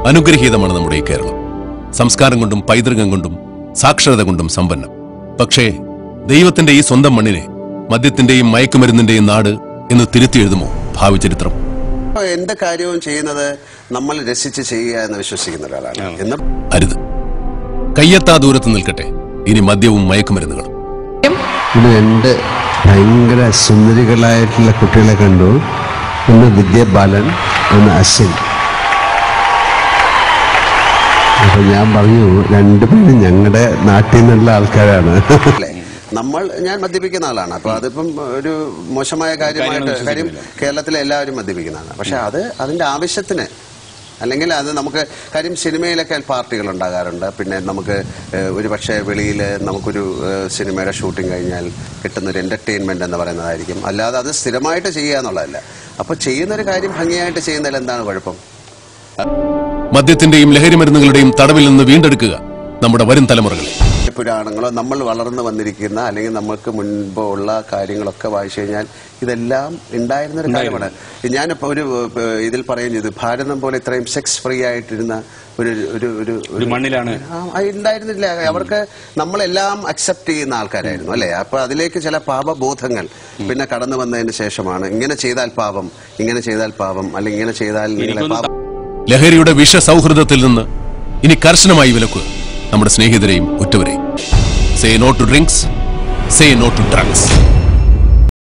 അനുഗ്രഹീതമാണ് നമ്മുടെ ഈ കേരളം. സംസ്കാരം കൊണ്ടും പൈതൃകം കൊണ്ടും സാക്ഷരത കൊണ്ടും സമ്പന്നം. പക്ഷേ ദൈവത്തിന്റെ ഈ സ്വന്തം മണ്ണിനെ മദ്യത്തിന്റെയും മയക്കുമരുന്നിന്റെയും നാട് എന്ന് തിരുത്തി എഴുതുമോ ഭാവി ചരിത്രം? എന്റെ കാര്യവും ചെയ്യുന്നത് നമ്മൾ രസിച്ച് ചെയ്യുക എന്ന് വിശ്വസിക്കുന്ന ഒരാളാണ്. അരുത്, കയ്യെത്താ ദൂരത്ത് നിൽക്കട്ടെ ഇനി മദ്യവും മയക്കുമരുന്നുകളും. രണ്ട് ഭയങ്കര സുന്ദരികളായിട്ടുള്ള കുട്ടികളെ കണ്ടു. ഒന്ന് വിദ്യാബാലൻ, ഒന്ന് അശ്വിൻ. അപ്പൊ ഞാൻ പറഞ്ഞു, രണ്ടുപേരും ഞങ്ങളുടെ നാട്ടിൽ നിന്നുള്ള ആൾക്കാരാണ്. ഞാൻ മദ്യപിക്കുന്ന ആളാണ്. അപ്പൊ അതിപ്പം ഒരു മോശമായ കാര്യം കേരളത്തിലെ എല്ലാവരും മദ്യപിക്കുന്നതാണ്. പക്ഷെ അതിന്റെ ആവശ്യത്തിന്, അല്ലെങ്കിൽ അത് നമുക്ക് കാര്യം സിനിമയിലൊക്കെ പാർട്ടികൾ ഉണ്ടാകാറുണ്ട്. പിന്നെ നമുക്ക് ഒരു പക്ഷേ വെളിയിൽ നമുക്കൊരു സിനിമയുടെ ഷൂട്ടിംഗ് കഴിഞ്ഞാൽ കിട്ടുന്നൊരു എന്റർടൈൻമെന്റ് എന്ന് പറയുന്നതായിരിക്കും. അല്ലാതെ അത് സ്ഥിരമായിട്ട് ചെയ്യുക എന്നുള്ളതല്ല. അപ്പൊ ചെയ്യുന്നൊരു കാര്യം ഭംഗിയായിട്ട് ചെയ്യുന്നതിൽ എന്താണ് കുഴപ്പം? മദ്യത്തിന്റെയും ലഹരി മരുന്നുകളുടെയും തടവിൽ നിന്ന് വീണ്ടെടുക്കുക നമ്മുടെ വരും തലമുറകളെ. പുരാണങ്ങളോ നമ്മൾ വളർന്നു വന്നിരിക്കുന്ന അല്ലെങ്കിൽ നമുക്ക് മുൻപ് ഉള്ള കാര്യങ്ങളൊക്കെ വായിച്ചു കഴിഞ്ഞാൽ ഇതെല്ലാം ഉണ്ടായിരുന്നൊരു കാര്യമാണ്. ഞാനിപ്പോൾ ഇതിൽ പറയുന്നത് ഭാരതം പോലെ ഇത്രയും സെക്സ് ഫ്രീ ആയിട്ടിരുന്ന ഒരു മണ്ണിലാണ് ഉണ്ടായിരുന്നില്ല. അവർക്ക് നമ്മളെല്ലാം അക്സെപ്റ്റ് ചെയ്യുന്ന ആൾക്കാരായിരുന്നു അല്ലെ. അപ്പൊ അതിലേക്ക് ചില പാപബോധങ്ങൾ പിന്നെ കടന്നു വന്നതിന് ശേഷമാണ് ഇങ്ങനെ ചെയ്താൽ പാപം, ഇങ്ങനെ ചെയ്താൽ പാപം, അല്ലെങ്കിൽ ഇങ്ങനെ ചെയ്താൽ പാപം. ലഹരിയുടെ വിഷ സൗഹൃദത്തിൽ നിന്ന് ഇനി കർശനമായി വിലക്കുക നമ്മുടെ സ്നേഹിതരെയും ഉറ്റവരെയും. Say no to drinks, say no to drugs.